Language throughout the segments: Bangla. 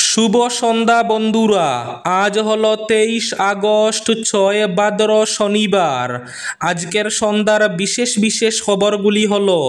শুভ সন্ধ্যা বন্ধুরা। আজ হলো 23 আগস্ট, 6 ভাদ্র, শনিবার। আজকের সন্ধ্যার বিশেষ বিশেষ খবরগুলি হলো: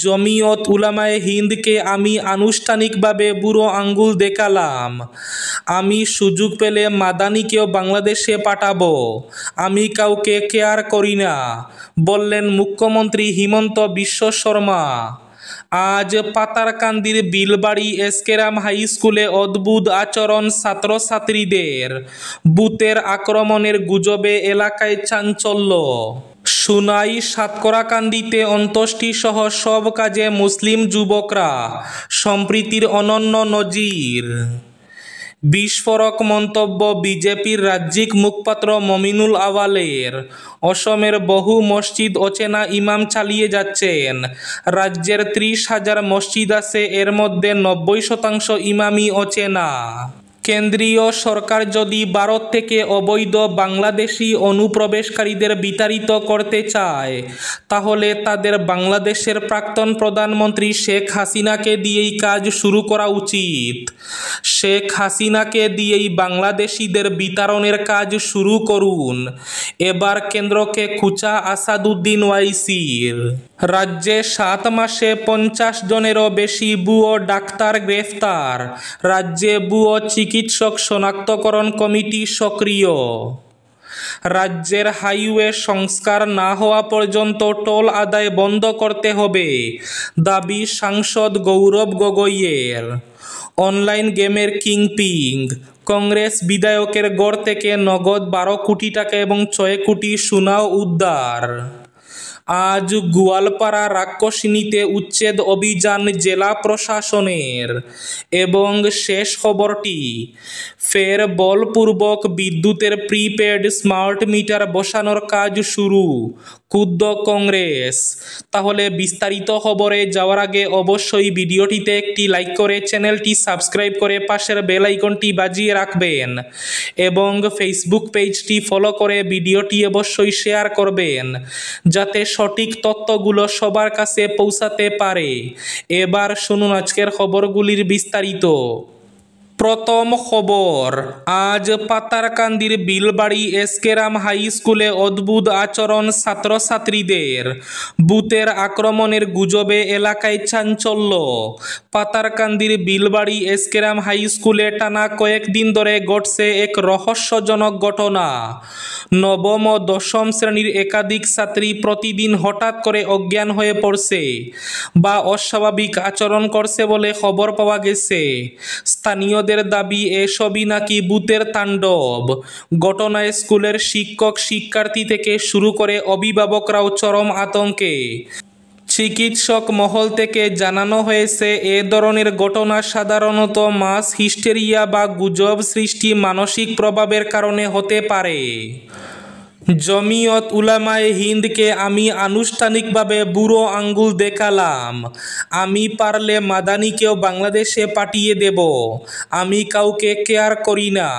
জমিয়ত উলামায়ে হিন্দকে আমি আনুষ্ঠানিকভাবে বুড়ো আঙ্গুল দেখালাম। আমি সুযোগ পেলে মাদানিকেও বাংলাদেশে পাঠাবো। আমি কাউকে কেয়ার করি না, বললেন মুখ্যমন্ত্রী হিমন্ত বিশ্ব শর্মা। আজ পাতারকান্দির বিলবাড়ি এসকেরাম হাই স্কুলে অদ্ভুত আচরণ ছাত্রছাত্রীদের। বুথের আক্রমণের গুজবে এলাকায় চাঞ্চল্য। সুনাই সাতকরাকান্দিতে অন্ত্যেষ্টি সহ সব কাজে মুসলিম যুবকরা, সম্প্রীতির অনন্য নজির। বিস্ফোরক মন্তব্য বিজেপির রাজ্যিক মুখপাত্র মমিনুল আওয়ালের। অসমের বহু মসজিদ অচেনা ইমাম চালিয়ে যাচ্ছেন। রাজ্যের 30,000 মসজিদ আছে, এর মধ্যে 90% ইমামই অচেনা। কেন্দ্রীয় সরকার যদি ভারত থেকে অবৈধ বাংলাদেশি অনুপ্রবেশকারীদের বিতাড়িত করতে চায়, তাহলে তাদের বাংলাদেশের প্রাক্তন প্রধানমন্ত্রী শেখ হাসিনাকে দিয়েই কাজ শুরু করা উচিত। শেখ হাসিনাকে দিয়েই বাংলাদেশিদের বিতাড়নের কাজ শুরু করুন। এবার কেন্দ্রকে খুঁচা আসাদুদ্দিন ওয়াইসির। রাজ্যে 7 মাসে 50 জনেরও বেশি ভুয়ো ডাক্তার গ্রেফতার। রাজ্যে ভুয়ো চিকিৎসক শনাক্তকরণ কমিটি সক্রিয়। রাজ্যের হাইওয়ে সংস্কার না হওয়া পর্যন্ত টোল আদায় বন্ধ করতে হবে, দাবি সাংসদ গৌরব গগৈয়ের। অনলাইন গেমের কিংপিং, কংগ্রেস বিধায়কের গড় থেকে নগদ 12 কোটি টাকা এবং 6 কোটি সোনাও উদ্ধার। আজ গোয়ালপাড়া রাক্ষসিনীতে উচ্ছেদ অভিযান জেলা প্রশাসনের। এবং শেষ খবরটি, ফের বলপূর্বক বিদ্যুতের প্রিপেড স্মার্ট মিটার বসানোর কাজ শুরু, ক্ষুব্ধ কংগ্রেস। তাহলে বিস্তারিত খবরে যাওয়ার আগে অবশ্যই ভিডিওটিতে একটি লাইক করে চ্যানেলটি সাবস্ক্রাইব করে পাশের বেল আইকনটি বাজিয়ে রাখবেন এবং ফেসবুক পেজটি ফলো করে ভিডিওটি অবশ্যই শেয়ার করবেন, যাতে সঠিক তথ্যগুলো সবার কাছে পৌঁছাতে পারে। এবার শুনুন আজকের খবরগুলির বিস্তারিত। প্রথম খবর, আজ পাতারকান্দির বিলবাড়ি এসকেরাম হাই স্কুলে অদ্ভুত আচরণ ছাত্রছাত্রীদের। বুথের আক্রমণের গুজবে এলাকায় চাঞ্চল্য। পাতারকান্দির বিলবাড়ি এসকেরাম হাই স্কুলে টানা কয়েকদিন ধরে ঘটছে এক রহস্যজনক ঘটনা। নবম ও দশম শ্রেণীর একাধিক ছাত্রী প্রতিদিন হঠাৎ করে অজ্ঞান হয়ে পড়ছে বা অস্বাভাবিক আচরণ করছে বলে খবর পাওয়া গেছে। স্থানীয়দের দাবি, এসবই নাকি ভূতের তাণ্ডব। ঘটনায় স্কুলের শিক্ষক শিক্ষার্থী থেকে শুরু করে অভিভাবকরাও চরম আতঙ্কে। চিকিৎসক মহল থেকে জানানো হয়েছে, এ ধরনের ঘটনা সাধারণত মাস হিস্টেরিয়া বা গুজব সৃষ্টি মানসিক প্রভাবের কারণে হতে পারে। জমিয়ত উলামায়ে হিন্দকে আমি আনুষ্ঠানিকভাবে বুড়ো আঙ্গুল দেখালাম। আমি পারলে মাদানিকেও বাংলাদেশে পাঠিয়ে দেব। আমি কাউকে কেয়ার করি না,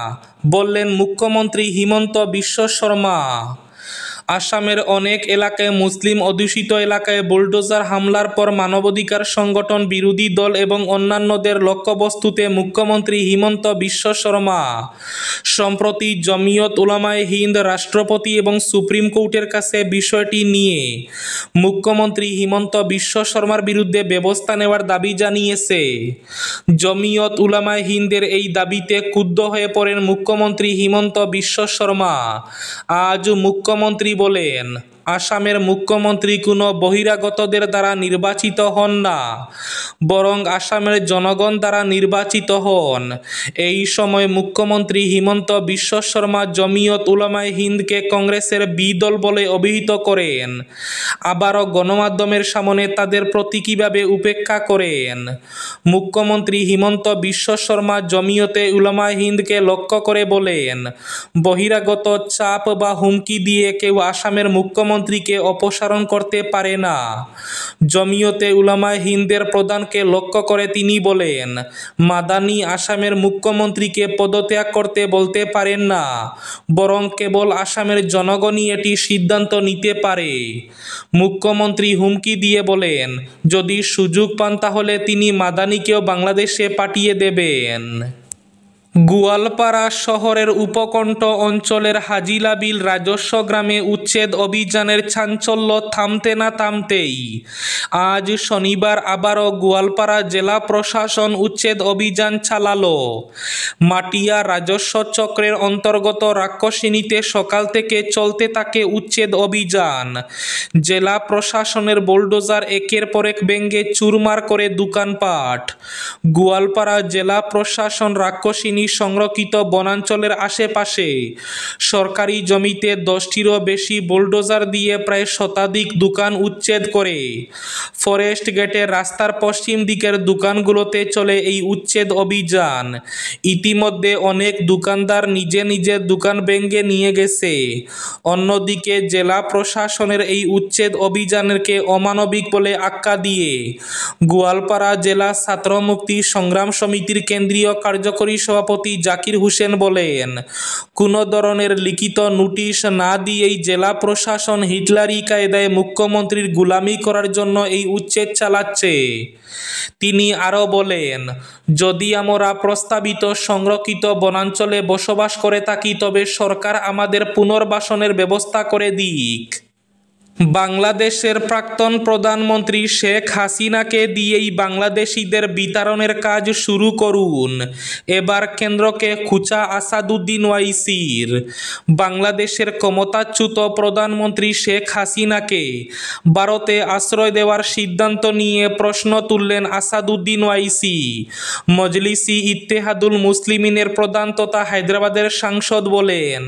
বললেন মুখ্যমন্ত্রী হিমন্ত বিশ্ব শর্মা। আসামের অনেক এলাকায় মুসলিম অধ্যুষিত এলাকায় বুলডোজার হামলার পর মানবাধিকার সংগঠন, বিরোধী দল এবং অন্যান্যদের লক্ষ্যবস্তুতে মুখ্যমন্ত্রী হিমন্ত বিশ্ব শর্মা। সম্প্রতি জমিয়ত উলামায়ে হিন্দ রাষ্ট্রপতি এবং সুপ্রিম কোর্টের কাছে বিষয়টি নিয়ে মুখ্যমন্ত্রী হিমন্ত বিশ্ব শর্মার বিরুদ্ধে ব্যবস্থা নেওয়ার দাবি জানিয়েছে। জমিয়ত উলামায়ে হিন্দের এই দাবিতে ক্ষুব্ধ হয়ে পড়েন মুখ্যমন্ত্রী হিমন্ত বিশ্ব শর্মা। আজ মুখ্যমন্ত্রী বলেন, আসামের মুখ্যমন্ত্রী কোনো বহিরাগতদের দ্বারা নির্বাচিত হন না, বরং আসামের জনগণ দ্বারা নির্বাচিত হন। এই সময় মুখ্যমন্ত্রী হিমন্ত বিশ্ব শর্মা জমিয়ত উলামায়ে হিন্দকে কংগ্রেসের বি দল বলে অভিহিত করেন। আবারও গণমাধ্যমের সামনে তাদের প্রতীকীভাবে উপেক্ষা করেন। মুখ্যমন্ত্রী হিমন্ত বিশ্ব শর্মা জমিয়তে উলামায়ে হিন্দকে লক্ষ্য করে বলেন, বহিরাগত চাপ বা হুমকি দিয়ে কেউ আসামের মুখ্যমন্ত্রীকে অপসারণ করতে পারে না। জমিয়তে উলামায়ে হিন্দের প্রধানকে লক্ষ্য করে তিনি বলেন, মাদানি আসামের মুখ্যমন্ত্রীকে পদত্যাগ করতে বলতে পারেন না, বরং কেবল আসামের জনগণই এটি সিদ্ধান্ত নিতে পারে। মুখ্যমন্ত্রী হুমকি দিয়ে বলেন, যদি সুযোগ পান তাহলে তিনি মাদানিকেও বাংলাদেশে পাঠিয়ে দেবেন। গোয়ালপাড়া শহরের উপকণ্ঠ অঞ্চলের হাজিলাবিল রাজস্ব গ্রামে উচ্ছেদ অভিযানের চাঞ্চল্য থামতে না থামতেই আজ শনিবার আবারও গোয়ালপাড়া জেলা প্রশাসন উচ্ছেদ অভিযান চালালো। মাটিয়া রাজস্ব চক্রের অন্তর্গত রাক্ষসিনীতে সকাল থেকে চলতে থাকে উচ্ছেদ অভিযান। জেলা প্রশাসনের বুলডোজার একের পর এক ভেঙে চুরমার করে দোকানপাট। গোয়ালপাড়া জেলা প্রশাসন রাক্ষসিনী সংরক্ষিত বনাঞ্চলের আশেপাশে সরকারি জমিতে 10টিরও বেশি বুলডোজার দিয়ে প্রায় শতাধিক দোকান উচ্ছেদ করে। ফরেস্ট গেটের রাস্তার পশ্চিম দিকের দোকানগুলোতে চলে এই উচ্ছেদ অভিযান। ইতিমধ্যে অনেক দোকানদার নিজের দোকান ভেঙে নিয়ে গেছে। অন্যদিকে জেলা প্রশাসনের এই উচ্ছেদ অভিযানকে অমানবিক বলে আখ্যা দিয়ে গোয়ালপাড়া জেলা ছাত্র মুক্তি সংগ্রাম সমিতির কেন্দ্রীয় কার্যকরী সভাপতি জাকির হোসেন বলেন, কোনো ধরনের লিখিত নোটিশ না দিয়েই জেলা প্রশাসন হিটলারি কায়দায় মুখ্যমন্ত্রীর গোলামি করার জন্য এই উচ্ছেদ চালাচ্ছে। তিনি আরও বলেন, যদি আমরা প্রস্তাবিত সংরক্ষিত বনাঞ্চলে বসবাস করে থাকি তবে সরকার আমাদের পুনর্বাসনের ব্যবস্থা করে দিক। বাংলাদেশের প্রাক্তন প্রধানমন্ত্রী শেখ হাসিনাকে দিয়েই বাংলাদেশিদের বিতরণের কাজ শুরু করুন। এবার কেন্দ্রকে খোঁচা আসাদুদ্দিন ওয়াইসির। বাংলাদেশের ক্ষমতাচ্যুত প্রধানমন্ত্রী শেখ হাসিনাকে ভারতে আশ্রয় দেওয়ার সিদ্ধান্ত নিয়ে প্রশ্ন তুললেন আসাদুদ্দিন ওয়াইসি। মজলিসি ইত্তেহাদুল মুসলিমিনের প্রধান তথা হায়দ্রাবাদের সাংসদ বলেন,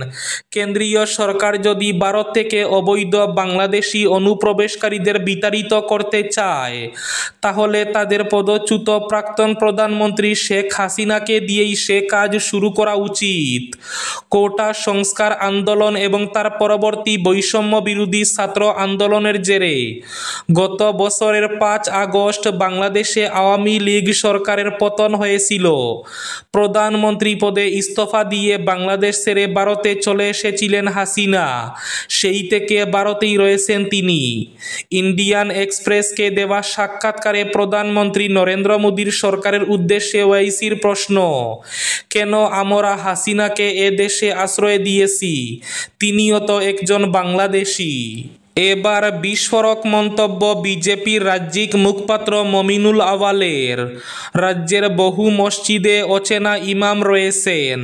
কেন্দ্রীয় সরকার যদি ভারত থেকে অবৈধ বাংলাদেশি অনুপ্রবেশকারীদের বিতাড়িত করতে চায় তাহলে তাদের পদচ্যুত প্রাক্তন প্রধানমন্ত্রী শেখ হাসিনাকে দিয়েই সে কাজ শুরু করা উচিত। কোটা সংস্কার আন্দোলন এবং তার পরবর্তী বৈষম্য বিরোধী ছাত্র আন্দোলনের জেরে গত বছরের 5 আগস্ট বাংলাদেশে আওয়ামী লীগ সরকারের পতন হয়েছিল। প্রধানমন্ত্রী পদে ইস্তফা দিয়ে বাংলাদেশ ছেড়ে ভারতে চলে এসেছিলেন হাসিনা। সেই থেকে ভারতেই রয়েছেন তিনি। ইন্ডিয়ান এক্সপ্রেসকে দেওয়া সাক্ষাৎকারে প্রধানমন্ত্রী নরেন্দ্র মোদীর সরকারের উদ্দেশ্যে ওয়াইসির প্রশ্ন, কেন আমরা হাসিনাকে এ দেশে আশ্রয় দিয়েছি? তিনিও তো একজন বাংলাদেশি। এবার বিস্ফোরক মন্তব্য বিজেপির রাজ্যিক মুখপাত্র মমিনুল আওয়ালের। রাজ্যের বহু মসজিদে অচেনা ইমাম রয়েছেন।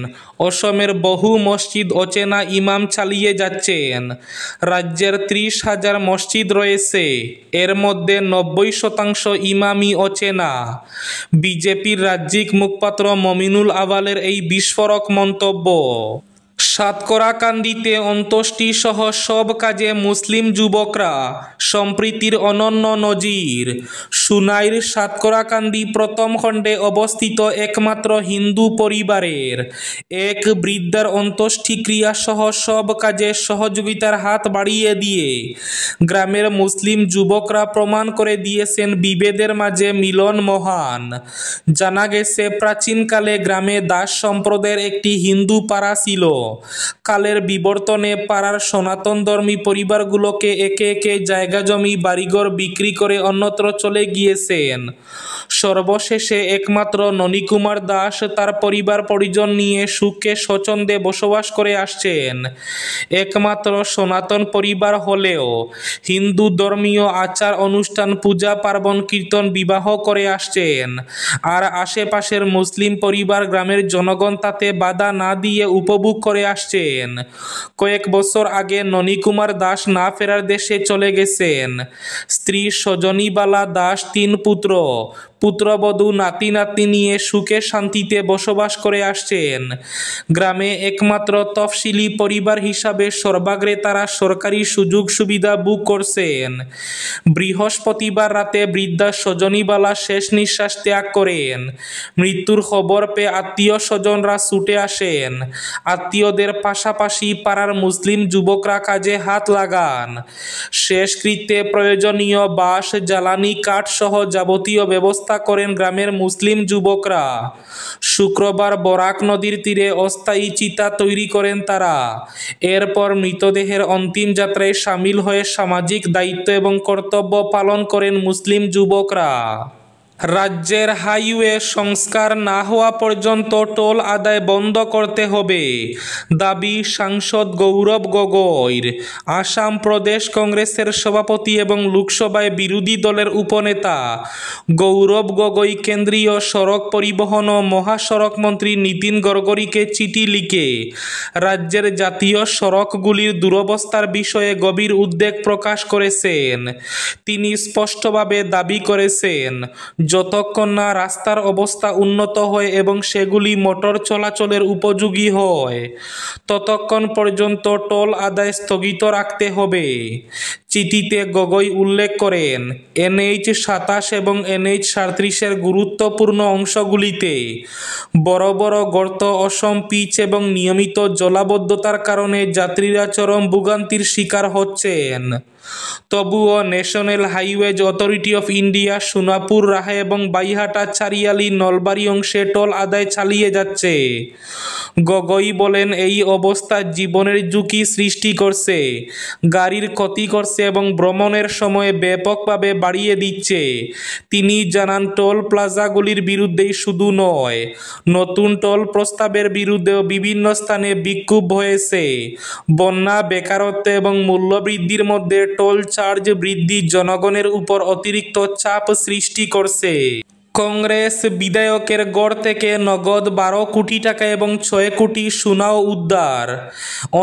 অসমের বহু মসজিদ অচেনা ইমাম চালিয়ে যাচ্ছেন। রাজ্যের 30,000 মসজিদ রয়েছে, এর মধ্যে 90% ইমামই অচেনা। বিজেপির রাজ্যিক মুখপাত্র মমিনুল আওয়ালের এই বিস্ফোরক মন্তব্য। সাতকরাকান্দিতে অন্ত্যেষ্টি সহ সব কাজে মুসলিম যুবকরা সম্প্রীতির অনন্য নজির। সুনাইর সাতকরাকান্দি প্রথম খণ্ডে অবস্থিত একমাত্র হিন্দু পরিবারের এক বৃদ্ধার অন্ত্যেষ্টিক্রিয়া সহ সব কাজে সহযোগিতার হাত বাড়িয়ে দিয়ে গ্রামের মুসলিম যুবকরা প্রমাণ করে দিয়েছেন বিভেদের মাঝে মিলন মহান। জানা গেছে, প্রাচীনকালে গ্রামে দাস সম্প্রদায়ের একটি হিন্দু পাড়া ছিল। কালের বিবর্তনে পাড়ার সনাতনধর্মী পরিবারগুলোকে একে একে জায়গা জমি বাড়িঘর বিক্রি করে অন্যত্র চলে গিয়েছেন। সর্বশেষে একমাত্র ননীকুমার দাস তার পরিবার পরিজন নিয়ে সুখে স্বচ্ছন্দে বসবাস করে আসছেন। একমাত্র সনাতন পরিবার হলেও হিন্দু ধর্মীয় আচার অনুষ্ঠান পূজা পার্বণ কীর্তন বিবাহ করে আসছেন। আর আশেপাশের মুসলিম পরিবার গ্রামের জনগণ তাতে বাধা না দিয়ে উপভোগ করে আসছেন। কয়েক বছর আগে ননীকুমার দাস না ফেরার দেশে চলে গেছেন। স্ত্রী সজনীবালা দাস 3 পুত্র পুত্রবধূ নাতি নাতনি নিয়ে সুখে শান্তিতে বসবাস করে আসছেন। গ্রামে একমাত্র তফসিলি পরিবার হিসাবে সর্বাগ্রে তারা সরকারি সুযোগ সুবিধা বুক করছেন। বৃহস্পতিবার রাতে বৃদ্ধা সজনীবালা শেষ নিঃশ্বাস ত্যাগ করেন। মৃত্যুর খবর পেয়ে আত্মীয় স্বজনরা ছুটে আসেন। আত্মীয়দের পাশাপাশি পাড়ার মুসলিম যুবকরা কাজে হাত লাগান। শেষকৃত্যে প্রয়োজনীয় বাঁশ, জ্বালানি কাঠ সহ যাবতীয় ব্যবস্থা করেন গ্রামের মুসলিম যুবকরা। শুক্রবার বরাক নদীর তীরে অস্থায়ী চিতা তৈরি করেন তারা। এরপর মৃতদেহের অন্তিম যাত্রায় সামিল হয়ে সামাজিক দায়িত্ব এবং কর্তব্য পালন করেন মুসলিম যুবকরা। রাজ্যের হাইওয়ে সংস্কার না হওয়া পর্যন্ত টোল আদায় বন্ধ করতে হবে, দাবি সাংসদ গৌরব গগৈর। আসাম প্রদেশ কংগ্রেসের সভাপতি এবং লোকসভায় বিরোধী দলের উপনেতা গৌরব গগৈ কেন্দ্রীয় সড়ক পরিবহন ও মহাসড়ক মন্ত্রী নীতিন গডকরিকে চিঠি লিখে রাজ্যের জাতীয় সড়কগুলির দুরবস্থার বিষয়ে গভীর উদ্বেগ প্রকাশ করেছেন। তিনি স্পষ্টভাবে দাবি করেছেন, যতক্ষণ না রাস্তার অবস্থা উন্নত হয় এবং সেগুলি মোটর চলাচলের উপযোগী হয়, ততক্ষণ পর্যন্ত টোল আদায় স্থগিত রাখতে হবে। চিঠিতে গগৈ উল্লেখ করেন, NH-27 এবং NH-37-এর গুরুত্বপূর্ণ অংশগুলিতে বড় বড় গর্ত, অসম পিচ এবং নিয়মিত জলাবদ্ধতার কারণে যাত্রীরা চরম ভোগান্তির শিকার হচ্ছেন। তবুও national highways authority of India Sonapur, রাহে এবং বাইহাটা চারিয়ালি নলবাড়ি অংশে টোল আদায় চালিয়ে যাচ্ছে। গগৈ বলেন, এই অবস্থা জীবনের ঝুঁকি সৃষ্টি করছে, গাড়ির ক্ষতি করছে এবং ভ্রমণের সময় ব্যাপকভাবে বাড়িয়ে দিচ্ছে। তিনি জানান, টোল প্লাজাগুলির বিরুদ্ধেই শুধু নয়, নতুন টোল প্রস্তাবের বিরুদ্ধেও বিভিন্ন স্থানে বিক্ষোভ হয়েছে। বন্যা, বেকারত্ব এবং মূল্যবৃদ্ধির মধ্যে টোল চার্জ বৃদ্ধি জনগণের উপর অতিরিক্ত চাপ সৃষ্টি করছে। কংগ্রেস বিধায়কের গড় থেকে নগদ 12 কোটি টাকা এবং 6 কোটি সোনাও উদ্ধার।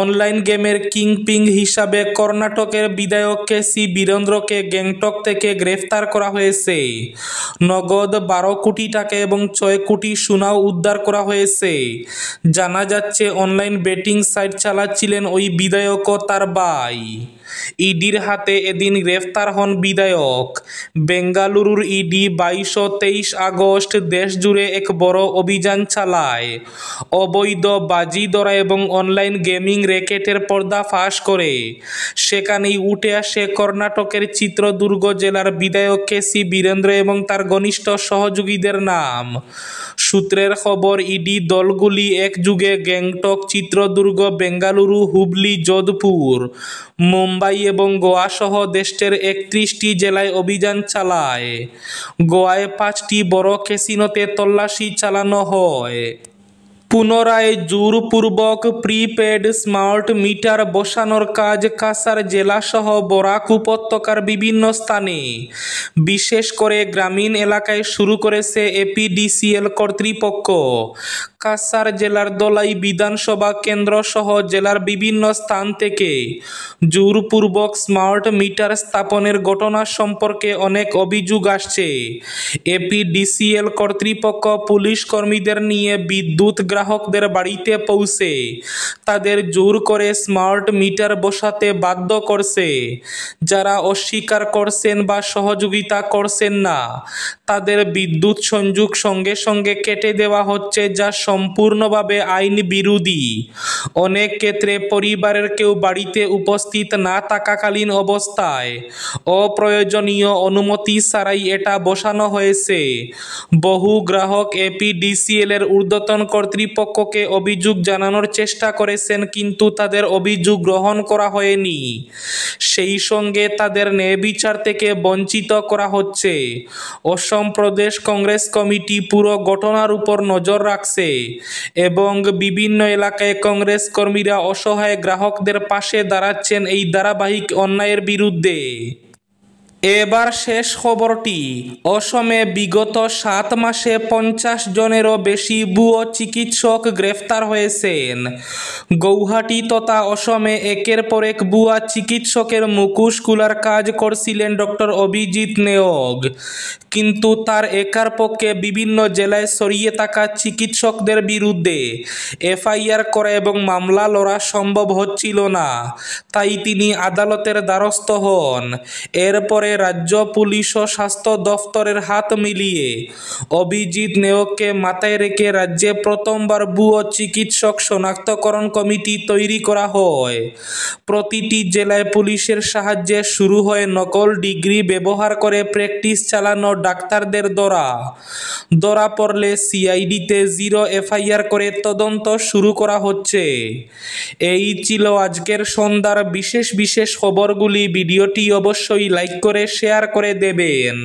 অনলাইন গেমের কিংপিন হিসাবে কর্ণাটকের বিধায়ক KC বীরেন্দ্রকে গ্যাংটক থেকে গ্রেফতার করা হয়েছে। নগদ 12 কোটি টাকা এবং 6 কোটি সোনাও উদ্ধার করা হয়েছে। জানা যাচ্ছে, অনলাইন বেটিং সাইট চালাচ্ছিলেন ওই বিধায়ক ও তার ভাই। ইডির হাতে এদিন গ্রেফতার হন বিধায়ক। বেঙ্গালুরুর ইডি 22 ও 23 আগস্ট দেশজুড়ে এক বড় অভিযান চালায়। অবৈধ বাজি ধরা এবং অনলাইন গেমিং র্যাকেটের পর্দাফাশ করে। সেখানেই উঠে আসে কর্ণাটকের চিত্রদুর্গ জেলার বিধায়ক KC বীরেন্দ্র এবং তার ঘনিষ্ঠ সহযোগীদের নাম। সূত্রের খবর, ইডি দলগুলি একযুগে গ্যাংটক, চিত্রদুর্গ, বেঙ্গালুরু, হুবলি, যোধপুর, মুম্বাই এবং গোয়া সহ দেশটির 31টি জেলায় অভিযান চালায়। গোয়ায় 5টি বড় ক্যাসিনোতে তল্লাশি চালানো হয়। পুনরায় জোরপূর্বক প্রিপেড স্মার্ট মিটার বসানোর কাজ কাছাড় জেলাসহ বরাক উপত্যকার বিভিন্ন স্থানে, বিশেষ করে গ্রামীণ এলাকায় শুরু করেছে APDCL কর্তৃপক্ষ। কাছাড় জেলার দলাই বিধানসভা কেন্দ্র সহ জেলার বিভিন্ন স্থান থেকে জোরপূর্বক স্মার্ট মিটার স্থাপনের ঘটনা সম্পর্কে অনেক অভিযোগ আসছে। APDCL কর্তৃপক্ষ পুলিশ কর্মীদের নিয়ে বিদ্যুৎ গ্রাহকদের বাড়িতে পৌঁছে তাদের জোর করে স্মার্ট মিটার বসাতে বাধ্য করছে। যারা অস্বীকার করছেন বা সহযোগিতা করছেন না, তাদের বিদ্যুৎ সংযোগ সঙ্গে সঙ্গে কেটে দেওয়া হচ্ছে, যা সম্পূর্ণভাবে আইন বিরোধী। অনেক ক্ষেত্রে পরিবারের কেউ বাড়িতে উপস্থিত না থাকাকালীন অবস্থায় অপ্রয়োজনীয় অনুমতি ছাড়াই এটা বসানো হয়েছে। বহু গ্রাহক APDCL এর ঊর্ধ্বতন কর্তৃপক্ষকে অভিযোগ জানানোর চেষ্টা করেছেন, কিন্তু তাদের অভিযোগ গ্রহণ করা হয়নি। সেই সঙ্গে তাদের ন্যায়বিচার থেকে বঞ্চিত করা হচ্ছে। অসম প্রদেশ কংগ্রেস কমিটি পুরো ঘটনার উপর নজর রাখছে এবং বিভিন্ন এলাকায় কংগ্রেস কর্মীরা অসহায় গ্রাহকদের পাশে দাঁড়াচ্ছেন এই ধারাবাহিক অন্যায়ের বিরুদ্ধে। এবার শেষ খবরটি। অসমে বিগত 7 মাসে 50 জনেরও বেশি ভুয়ো চিকিৎসক গ্রেফতার হয়েছেন। গৌহাটি তথা অসমে একের পর এক ভুয়া চিকিৎসকের মুখোশ খোলার কাজ করছিলেন ডক্টর অভিজিৎ নেওগ। কিন্তু তার একার পক্ষে বিভিন্ন জেলায় ছড়িয়ে থাকা চিকিৎসকদের বিরুদ্ধে FIR করা এবং মামলা লড়া সম্ভব হচ্ছিল না। তাই তিনি আদালতের দ্বারস্থ হন। এরপরে রাজ্য পুলিশ ও স্বাস্থ্য দফতরের হাত মিলিয়ে অভিজিৎ নেওগকে মাথায় রেখে রাজ্যে প্রথমবার ভুয়ো চিকিৎসক শনাক্তকরণ কমিটি তৈরি করা হয়। প্রতিটি জেলায় পুলিশের সাহায্যে শুরু হয় নকল ডিগ্রি ব্যবহার করে প্র্যাকটিস চালানো ডাক্তারদের ধরা পড়লে CID-তে 0 FIR করে তদন্ত শুরু করা হচ্ছে। এই ছিল আজকের সন্ধ্যার বিশেষ খবরগুলি। ভিডিওটি অবশ্যই লাইক করে শেয়ার করে দেবেন।